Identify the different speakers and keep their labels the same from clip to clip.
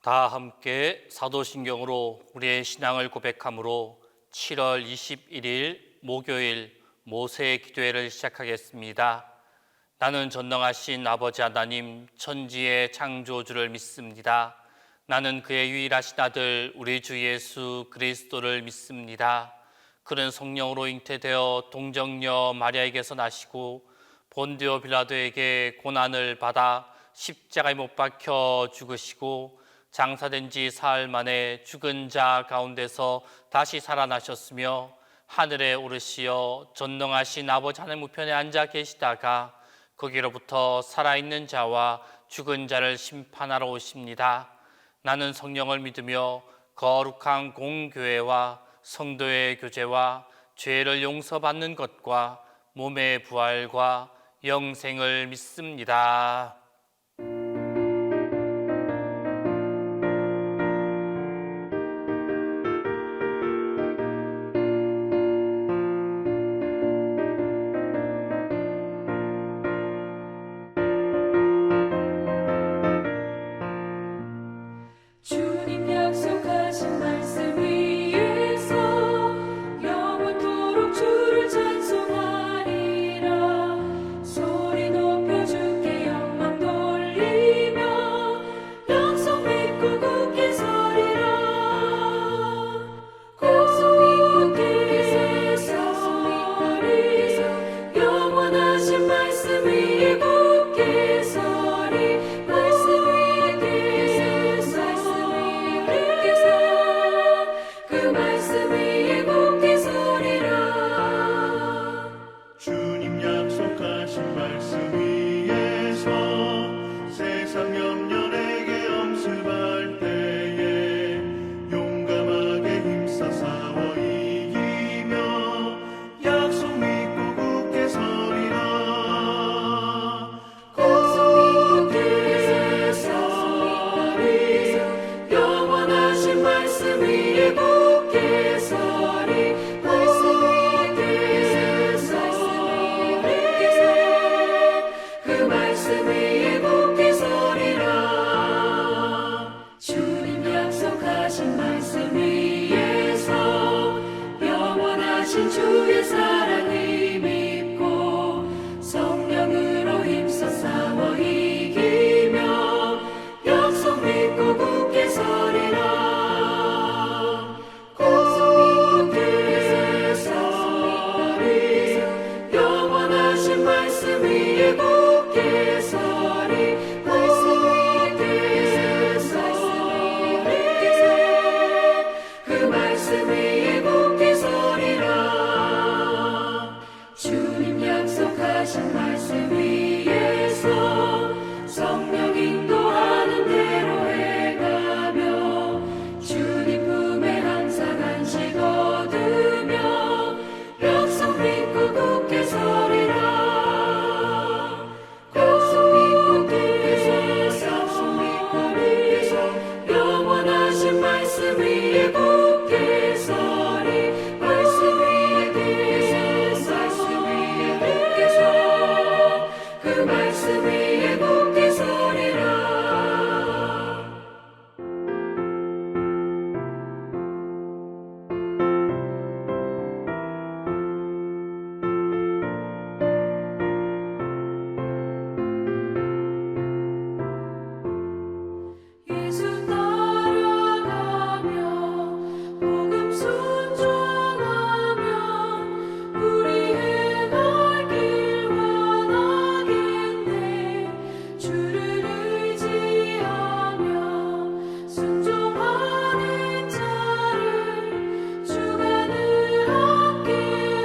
Speaker 1: 다 함께 사도신경으로 우리의 신앙을 고백함으로 7월 21일 목요일 모세의 기도회를 시작하겠습니다. 나는 전능하신 아버지 하나님 천지의 창조주를 믿습니다. 나는 그의 유일하신 아들 우리 주 예수 그리스도를 믿습니다. 그는 성령으로 잉태되어 동정녀 마리아에게서 나시고 본디오 빌라도에게 고난을 받아 십자가에 못 박혀 죽으시고 장사된 지 사흘 만에 죽은 자 가운데서 다시 살아나셨으며 하늘에 오르시어 전능하신 아버지 하나님 우편에 앉아 계시다가 거기로부터 살아있는 자와 죽은 자를 심판하러 오십니다. 나는 성령을 믿으며 거룩한 공교회와 성도의 교제와 죄를 용서받는 것과 몸의 부활과 영생을 믿습니다.
Speaker 2: 소리 높여 주께 영광 하신 주의 사랑을 믿고 성령으로 힘써 싸워 이기며 약속 믿고 굳게 서리라. 굳게 서리 영원하신 말씀 위에 굳게 서리. 굳게 서리 그 말씀 위에 굳게 서리라. 주님 약속하신 말씀 위에서 성령 인도하는 대로 해가며 주님 품에 항상 안식 얻으며 약속 믿고 굳게 서리라. 약속 믿고 굳게 서 영원하신 말씀 위에 굳게 서리. 말씀 위에 굳게 서 그 말씀 위에 굳게 서리라. 예수 따라가며 복음 순종하며 우리 행할 길 원하겠네. 주를 의지하며 순종하는 자를 주가 늘 함께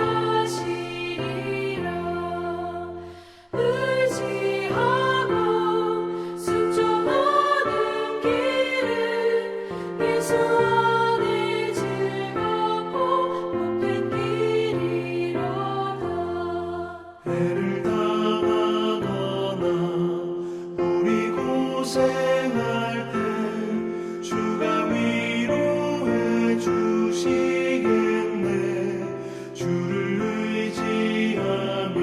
Speaker 2: 하시리라. 의지하고 순종하는 길은 예수 안에 즐겁고 복된 길이로다.
Speaker 3: 해를 당하거나 우리 고생할 때 주가 위로해 주시겠네. 주를 의지하며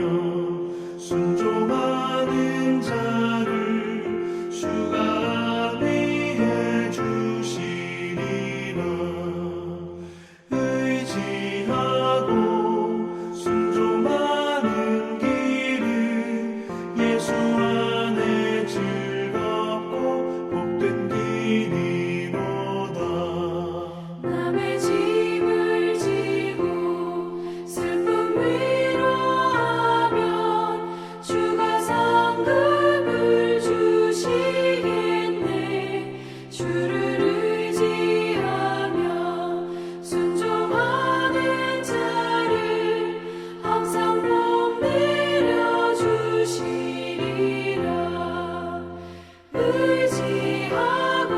Speaker 3: 순종하는 자를 주가 안위해 주시리라. 의지하고 순종하는 길은 예수 안에 즐겁고 복된 길이로다.
Speaker 2: 남의 짐을 지고 슬픔 위로하면 주가 상급을 주시겠네. 주를 의지하며 순종하는 자를 항상 복 내려 주시리라. 의지하고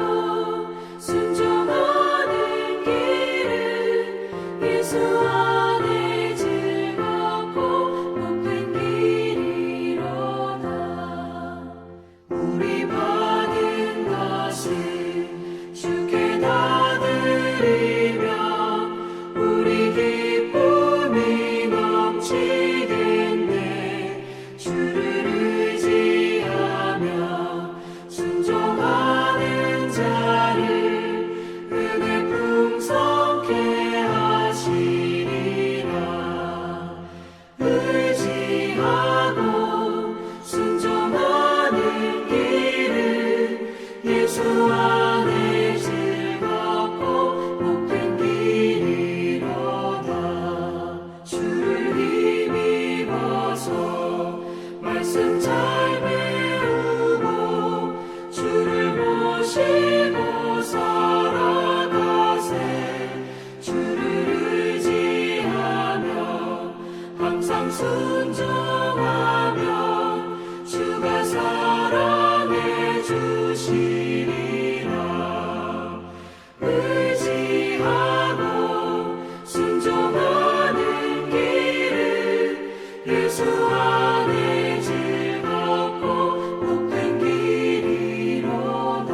Speaker 2: 순종하는 길은 예수 안에 즐겁고 복된 길이로다. 우리 받은 것은 주께 다 드리며 우리 기쁨이 넘치겠네. 주를 의지하며 순종하는 자를 은혜 풍성케 하시리라. 의지하고 순종하는 길은 예수 안에 즐겁고 복된 길이로다. 주를 힘입어서 말씀 잘 배우고 주를 모시고 살아가세. 주를 의지하며 항상 순종하며 주가 사랑해 주시리라. 의지하고 순종하는 길은 예수 안에 즐겁고 복된 길이로다.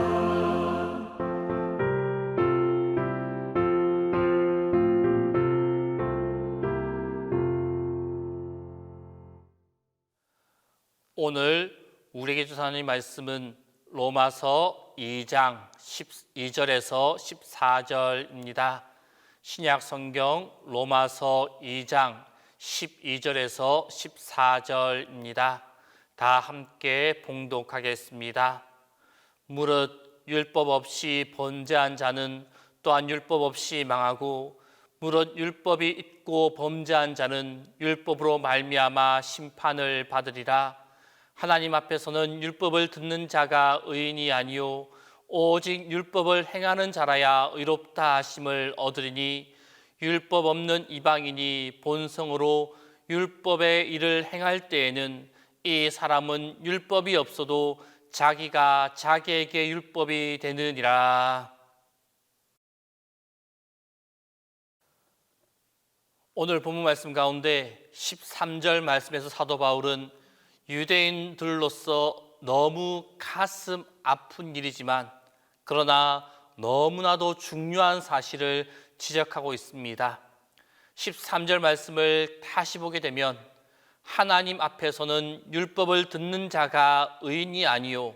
Speaker 1: 오늘 우리에게 주신 하나님의 말씀은 로마서 2장 12절에서 14절입니다. 신약 성경 로마서 2장 12절에서 14절입니다. 다 함께 봉독하겠습니다. 무릇 율법 없이 범죄한 자는 또한 율법 없이 망하고 무릇 율법이 있고 범죄한 자는 율법으로 말미암아 심판을 받으리라. 하나님 앞에서는 율법을 듣는 자가 의인이 아니요 오직 율법을 행하는 자라야 의롭다 하심을 얻으리니 율법 없는 이방인이 본성으로 율법의 일을 행할 때에는 이 사람은 율법이 없어도 자기가 자기에게 율법이 되느니라. 오늘 본문 말씀 가운데 13절 말씀에서 사도 바울은 유대인들로서 너무 가슴 아픈 일이지만 그러나 너무나도 중요한 사실을 지적하고 있습니다. 13절 말씀을 다시 보게 되면 하나님 앞에서는 율법을 듣는 자가 의인이 아니요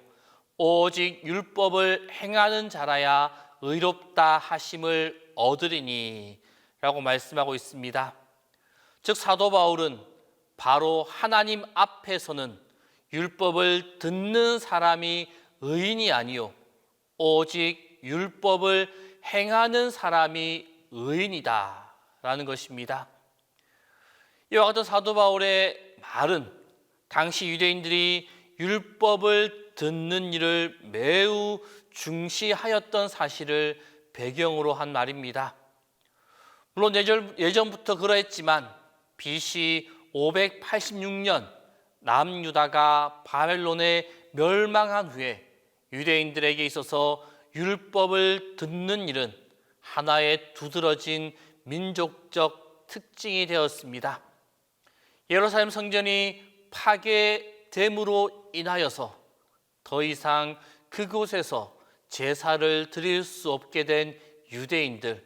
Speaker 1: 오직 율법을 행하는 자라야 의롭다 하심을 얻으리니 라고 말씀하고 있습니다. 즉 사도 바울은 바로 하나님 앞에서는 율법을 듣는 사람이 의인이 아니요 오직 율법을 행하는 사람이 의인이다 라는 것입니다. 이와 같은 사도 바울의 말은 당시 유대인들이 율법을 듣는 일을 매우 중시하였던 사실을 배경으로 한 말입니다. 물론 예전부터 그러했지만 BC 586년 남유다가 바벨론에 멸망한 후에 유대인들에게 있어서 율법을 듣는 일은 하나의 두드러진 민족적 특징이 되었습니다. 예루살렘 성전이 파괴됨으로 인하여서 더 이상 그곳에서 제사를 드릴 수 없게 된 유대인들,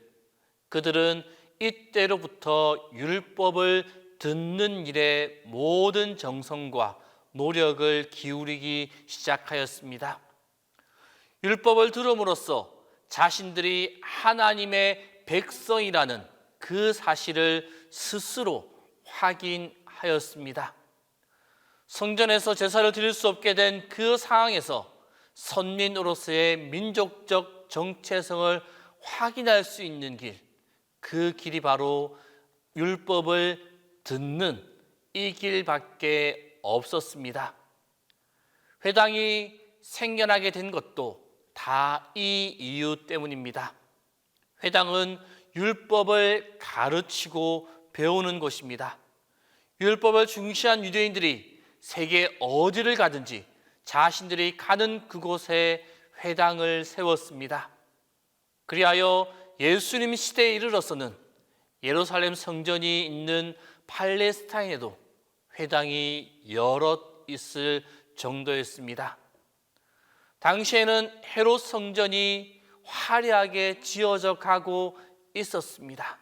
Speaker 1: 그들은 이때로부터 율법을 듣는 일에 모든 정성과 노력을 기울이기 시작하였습니다. 율법을 들음으로써 자신들이 하나님의 백성이라는 그 사실을 스스로 확인하였습니다. 성전에서 제사를 드릴 수 없게 된 그 상황에서 선민으로서의 민족적 정체성을 확인할 수 있는 길, 그 길이 바로 율법을 듣는 이 길밖에 없었습니다. 회당이 생겨나게 된 것도 다 이 이유 때문입니다. 회당은 율법을 가르치고 배우는 곳입니다. 율법을 중시한 유대인들이 세계 어디를 가든지 자신들이 가는 그곳에 회당을 세웠습니다. 그리하여 예수님 시대에 이르러서는 예루살렘 성전이 있는 팔레스타인에도 회당이 여럿 있을 정도였습니다. 당시에는 헤롯 성전이 화려하게 지어져 가고 있었습니다.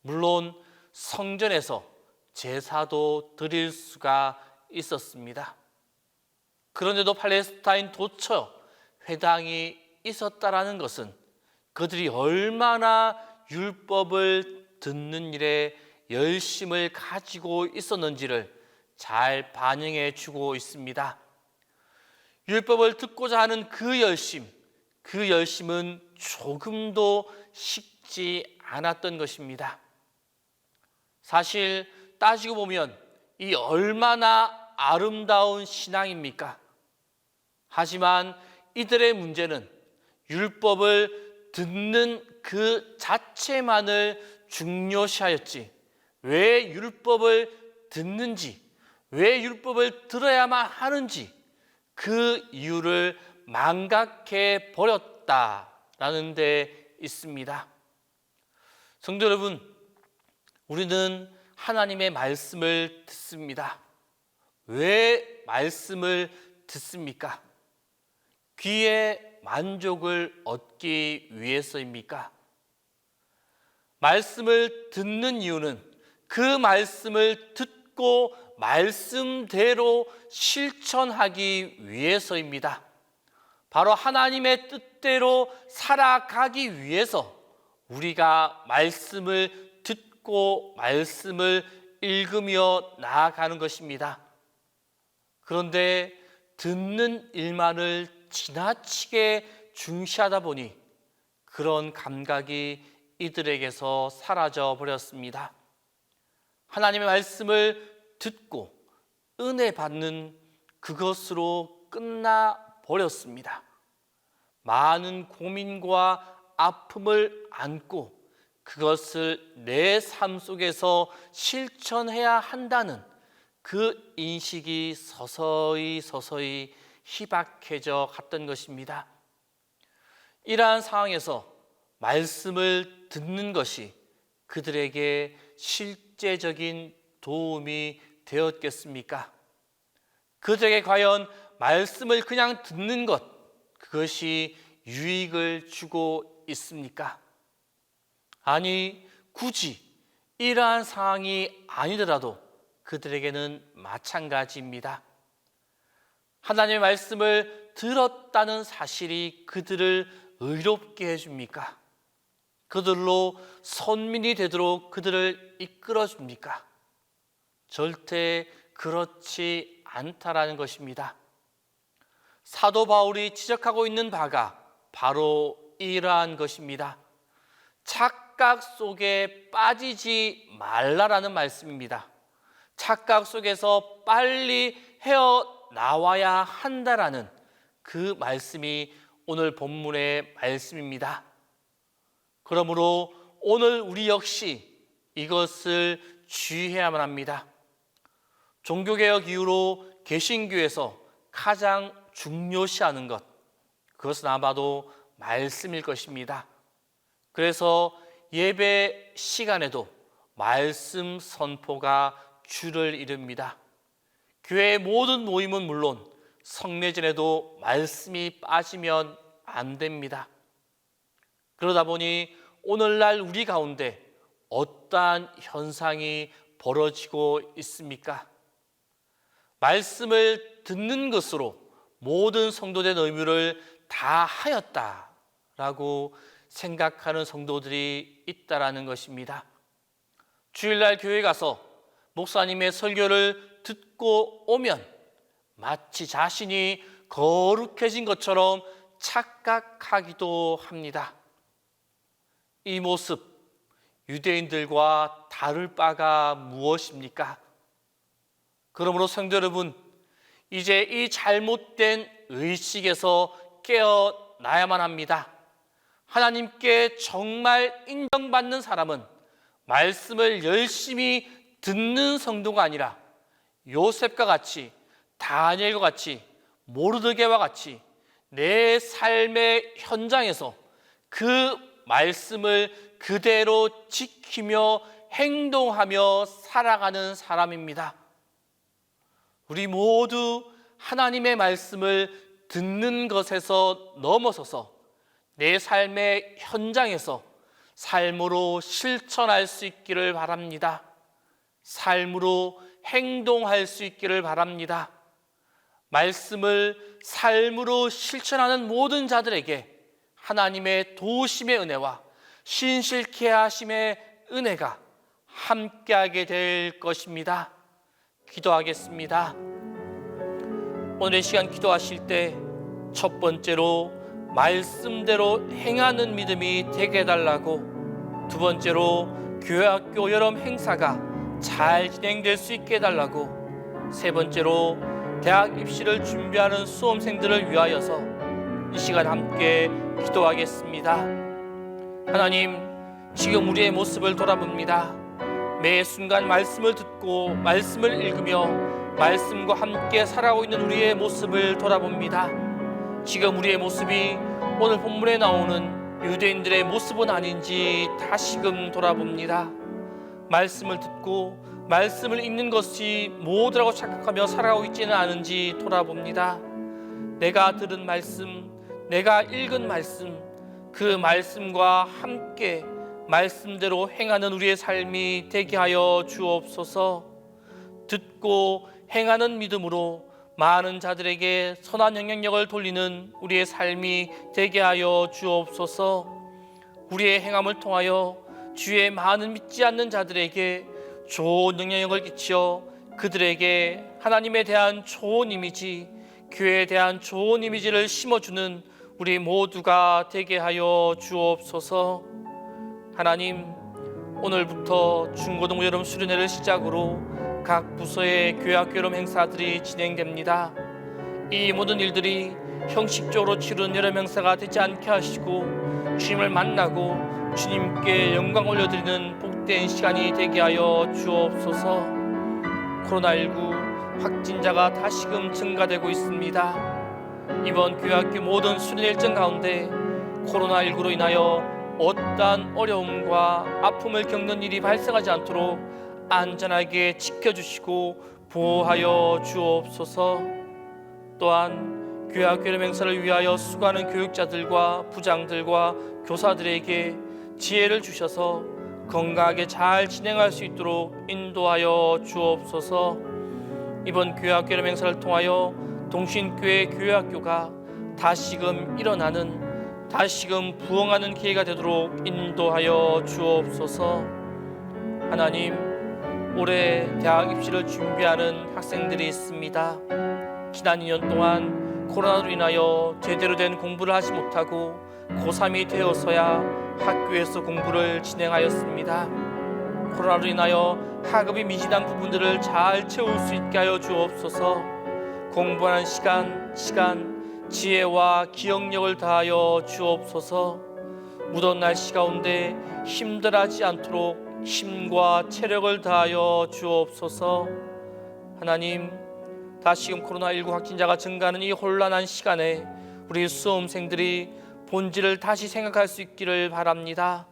Speaker 1: 물론 성전에서 제사도 드릴 수가 있었습니다. 그런데도 팔레스타인 도처 회당이 있었다라는 것은 그들이 얼마나 율법을 듣는 일에 열심을 가지고 있었는지를 잘 반영해 주고 있습니다. 율법을 듣고자 하는 그 열심은 조금도 식지 않았던 것입니다. 사실 따지고 보면 이 얼마나 아름다운 신앙입니까? 하지만 이들의 문제는 율법을 듣는 그 자체만을 중요시하였지 왜 율법을 듣는지, 왜 율법을 들어야만 하는지 그 이유를 망각해 버렸다라는 데 있습니다. 성도 여러분, 우리는 하나님의 말씀을 듣습니다. 왜 말씀을 듣습니까? 귀의 만족을 얻기 위해서입니까? 말씀을 듣는 이유는 그 말씀을 듣고 말씀대로 실천하기 위해서입니다. 바로 하나님의 뜻대로 살아가기 위해서 우리가 말씀을 듣고 말씀을 읽으며 나아가는 것입니다. 그런데 듣는 일만을 지나치게 중시하다 보니 그런 감각이 이들에게서 사라져 버렸습니다. 하나님의 말씀을 듣고 은혜 받는 그것으로 끝나 버렸습니다. 많은 고민과 아픔을 안고 그것을 내 삶 속에서 실천해야 한다는 그 인식이 서서히 희박해져 갔던 것입니다. 이러한 상황에서 말씀을 듣는 것이 그들에게 실제적인 도움이 되었겠습니까? 그들에게 과연 말씀을 그냥 듣는 것, 그것이 유익을 주고 있습니까? 아니, 굳이 이러한 상황이 아니더라도 그들에게는 마찬가지입니다. 하나님의 말씀을 들었다는 사실이 그들을 의롭게 해줍니까? 그들로 선민이 되도록 그들을 이끌어 줍니까? 절대 그렇지 않다라는 것입니다. 사도 바울이 지적하고 있는 바가 바로 이러한 것입니다. 착각 속에 빠지지 말라라는 말씀입니다. 착각 속에서 빨리 헤어나와야 한다라는 그 말씀이 오늘 본문의 말씀입니다. 그러므로 오늘 우리 역시 이것을 주의해야만 합니다. 종교개혁 이후로 개신교에서 가장 중요시하는 것, 그것은 아마도 말씀일 것입니다. 그래서 예배 시간에도 말씀 선포가 주를 이룹니다. 교회의 모든 모임은 물론 성례전에도 말씀이 빠지면 안 됩니다. 그러다 보니 오늘날 우리 가운데 어떠한 현상이 벌어지고 있습니까? 말씀을 듣는 것으로 모든 성도된 의무를 다 하였다라고 생각하는 성도들이 있다라는 것입니다. 주일날 교회 가서 목사님의 설교를 듣고 오면 마치 자신이 거룩해진 것처럼 착각하기도 합니다. 이 모습, 유대인들과 다를 바가 무엇입니까? 그러므로 성도 여러분, 이제 이 잘못된 의식에서 깨어나야만 합니다. 하나님께 정말 인정받는 사람은 말씀을 열심히 듣는 성도가 아니라 요셉과 같이, 다니엘과 같이, 모르드게와 같이 내 삶의 현장에서 그 말씀을 그대로 지키며 행동하며 살아가는 사람입니다. 우리 모두 하나님의 말씀을 듣는 것에서 넘어서서 내 삶의 현장에서 삶으로 실천할 수 있기를 바랍니다. 삶으로 행동할 수 있기를 바랍니다. 말씀을 삶으로 실천하는 모든 자들에게 하나님의 도우심의 은혜와 신실케 하심의 은혜가 함께하게 될 것입니다. 기도하겠습니다. 오늘 시간 기도하실 때 첫 번째로 말씀대로 행하는 믿음이 되게 해달라고, 두 번째로 교회학교 여름 행사가 잘 진행될 수 있게 해달라고, 세 번째로 대학 입시를 준비하는 수험생들을 위하여서 이 시간 함께 기도하겠습니다. 하나님, 지금 우리의 모습을 돌아봅니다. 매 순간 말씀을 듣고 말씀을 읽으며 말씀과 함께 살아가고 있는 우리의 모습을 돌아봅니다. 지금 우리의 모습이 오늘 본문에 나오는 유대인들의 모습은 아닌지 다시금 돌아봅니다. 말씀을 듣고 말씀을 읽는 것이 모두라고 착각하며 살아가고 있지는 않은지 돌아봅니다. 내가 들은 말씀, 내가 읽은 말씀, 그 말씀과 함께 말씀대로 행하는 우리의 삶이 되게 하여 주옵소서. 듣고 행하는 믿음으로 많은 자들에게 선한 영향력을 돌리는 우리의 삶이 되게 하여 주옵소서. 우리의 행함을 통하여 주의 많은 믿지 않는 자들에게 좋은 영향력을 끼치어 그들에게 하나님에 대한 좋은 이미지, 교회에 대한 좋은 이미지를 심어주는 우리 모두가 되게 하여 주옵소서. 하나님, 오늘부터 중고등부 여름 수련회를 시작으로 각 부서의 교회학교 여름 행사들이 진행됩니다. 이 모든 일들이 형식적으로 치른 여름 행사가 되지 않게 하시고 주님을 만나고 주님께 영광 올려드리는 복된 시간이 되게 하여 주옵소서. 코로나19 확진자가 다시금 증가되고 있습니다. 이번 교회학교 모든 수련 일정 가운데 코로나19로 인하여 어떠한 어려움과 아픔을 겪는 일이 발생하지 않도록 안전하게 지켜주시고 보호하여 주옵소서. 또한 교회학교 여름 행사를 위하여 수고하는 교육자들과 부장들과 교사들에게 지혜를 주셔서 건강하게 잘 진행할 수 있도록 인도하여 주옵소서. 이번 교회학교 여름 행사를 통하여 동신교회 교회학교가 다시금 일어나는, 다시금 부흥하는 기회가 되도록 인도하여 주옵소서. 하나님, 올해 대학 입시를 준비하는 학생들이 있습니다. 지난 2년 동안 코로나로 인하여 제대로 된 공부를 하지 못하고 고3이 되어서야 학교에서 공부를 진행하였습니다. 코로나로 인하여 학업이 미진한 부분들을 잘 채울 수 있게 하여 주옵소서. 공부하는 시간 지혜와 기억력을 다하여 주옵소서. 무더운 날씨 가운데 힘들어하지 않도록 힘과 체력을 다하여 주옵소서. 하나님, 다시금 코로나19 확진자가 증가하는 이 혼란한 시간에 우리 수험생들이 본질을 다시 생각할 수 있기를 바랍니다.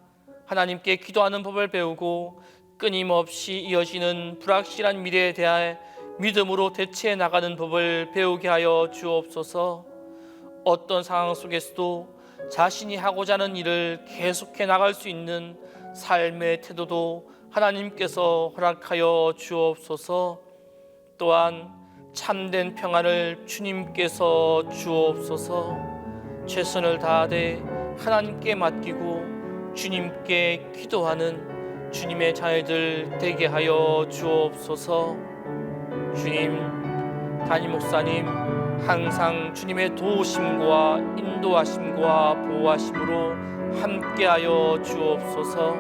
Speaker 1: 하나님께 기도하는 법을 배우고 끊임없이 이어지는 불확실한 미래에 대해 믿음으로 대처해 나가는 법을 배우게 하여 주옵소서. 어떤 상황 속에서도 자신이 하고자 하는 일을 계속해 나갈 수 있는 삶의 태도도 하나님께서 허락하여 주옵소서. 또한 참된 평안을 주님께서 주옵소서. 최선을 다하되 하나님께 맡기고 주님께 기도하는 주님의 자녀들 되게 하여 주옵소서. 주님, 담임 목사님 항상 주님의 도우심과 인도하심과 보호하심으로 함께하여 주옵소서.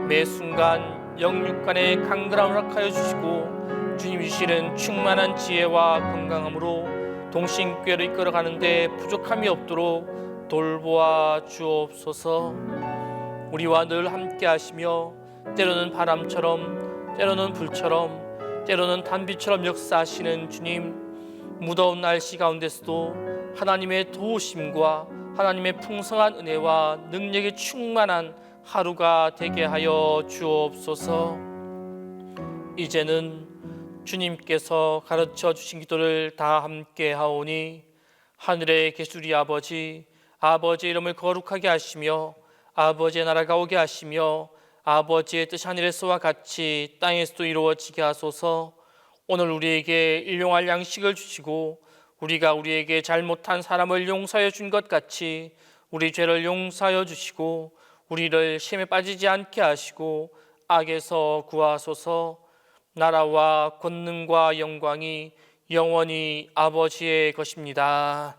Speaker 1: 매 순간 영육간의 강건함을 허락하여 주시고 주님 주시는 충만한 지혜와 건강함으로 동신교회를 이끌어가는데 부족함이 없도록 돌보아 주옵소서. 우리와 늘 함께 하시며 때로는 바람처럼, 때로는 불처럼, 때로는 단비처럼 역사하시는 주님, 무더운 날씨 가운데서도 하나님의 도우심과 하나님의 풍성한 은혜와 능력이 충만한 하루가 되게 하여 주옵소서. 이제는 주님께서 가르쳐 주신 기도를 다 함께 하오니 하늘에 계신 우리 아버지, 아버지의 이름을 거룩하게 하시며 아버지의 나라가 오게 하시며 아버지의 뜻 하늘에서와 같이 땅에서도 이루어지게 하소서. 오늘 우리에게 일용할 양식을 주시고 우리가 우리에게 잘못한 사람을 용서해 준 것 같이 우리 죄를 용서하여 주시고 우리를 시험에 빠지지 않게 하시고 악에서 구하소서. 나라와 권능과 영광이 영원히 아버지의 것입니다.